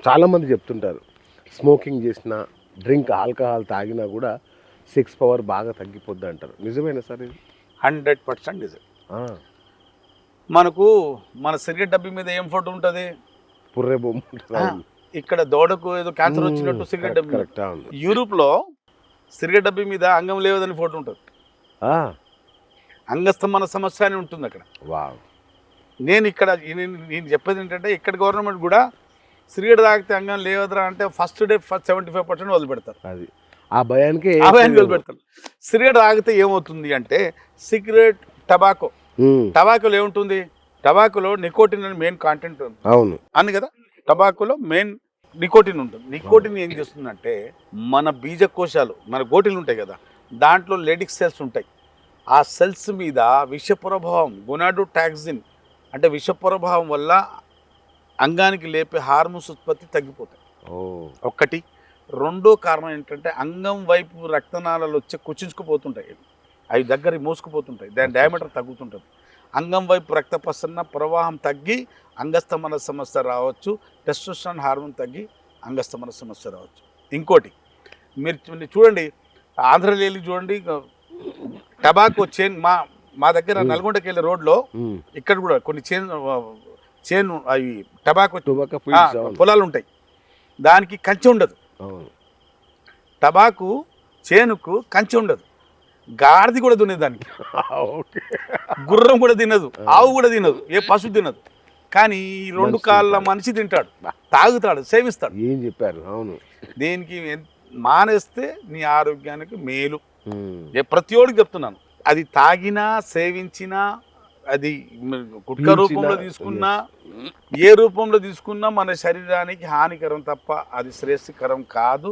చాలామంది చెప్తుంటారు స్మోకింగ్ చేసినా ఆల్కహాల్ తాగినా కూడా సెక్స్ పవర్ బాగా తగ్గిపోద్ది అంటారు. నిజమేనా సార్ ఇది? 100% నిజం. ఆ, మనకు మన సిగరెట్ డబ్బి మీద ఏం ఫోటో ఉంటుంది? పుర్రె బొమ్మ ఉంటుంది. అవును. ఇక్కడ దవడకు ఏదో క్యాన్సర్ వచ్చినట్టు సిగరెట్ డబ్బి మీద. కరెక్ట్. అవును. యూరోప్లో సిగరెట్ డబ్బి మీద అంగం లేవదని ఫోటో ఉంటుంది. ఆ, అంగస్తంభన సమస్య అని ఉంటుంది అక్కడ. వావ్. నేను చెప్పేది ఏంటంటే ఇక్కడ గవర్నమెంట్ కూడా సిగరెట్ తాగితే అంగం లేవదురా అంటే ఫస్ట్ డే 75% వదిలిపెడతారు. అది ఆ భయానికి వదిలిపెడతారు. సిగరెట్ తాగితే ఏమవుతుంది అంటే సిగరెట్ టబాకోలో ఏముంటుంది? టబాకోలో నికోటిన్ అని మెయిన్ కాంటెంట్ ఉంది. అవును. అని కదా, టబాకోలో మెయిన్ నికోటిన్ ఉంటుంది. నికోటిన్ ఏం చేస్తుందంటే మన బీజకోశాలు, మన గోటీలు ఉంటాయి కదా, దాంట్లో లెడిక్ సెల్స్ ఉంటాయి. ఆ సెల్స్ మీద విష ప్రభావం, గొనాడోటాక్సిన్ అంటే విష ప్రభావం వల్ల అంగానికి లేపే హార్మోన్స్ ఉత్పత్తి తగ్గిపోతాయి. ఒక్కటి. రెండో కారణం ఏంటంటే అంగం వైపు రక్తనాళాలు వచ్చి కుచించుకుపోతుంటాయి, అవి దగ్గర మూసుకుపోతుంటాయి, దాని డయామీటర్ తగ్గుతుంటుంది. అంగం వైపు రక్త ప్రసరణ ప్రవాహం తగ్గి అంగస్తమన సమస్య రావచ్చు, టెస్టోస్టెరాన్ హార్మోన్ తగ్గి అంగస్తమన సమస్య రావచ్చు. ఇంకోటి మీరు చూడండి, ఆంధ్రలేలి చూడండి, టబాకో చైన్ మా దగ్గర నల్గొండకి వెళ్ళే రోడ్లో ఇక్కడ కూడా కొన్ని చైన్ అవి టబాకో పొలాలు ఉంటాయి, దానికి కంచె ఉండదు. టబాకు చేనుకు కంచె ఉండదు, గాడిది కూడా తినేది దానికి, గుర్రం కూడా తినదు, ఆవు కూడా తినదు, ఏ పశువు తినదు. కానీ ఈ 2 కాళ్ళ మనిషి తింటాడు, తాగుతాడు, సేవిస్తాడు. ఏం చెప్పారు? అవును. దేనికి మానేస్తే నీ ఆరోగ్యానికి మేలు. ప్రతి ఒడికి చెప్తున్నాను, అది తాగినా సేవించినా, అది గుట్క రూపంలో తీసుకున్నా, ఏ రూపంలో తీసుకున్నా మన శరీరానికి హానికరం తప్ప అది శ్రేయస్కరం కాదు.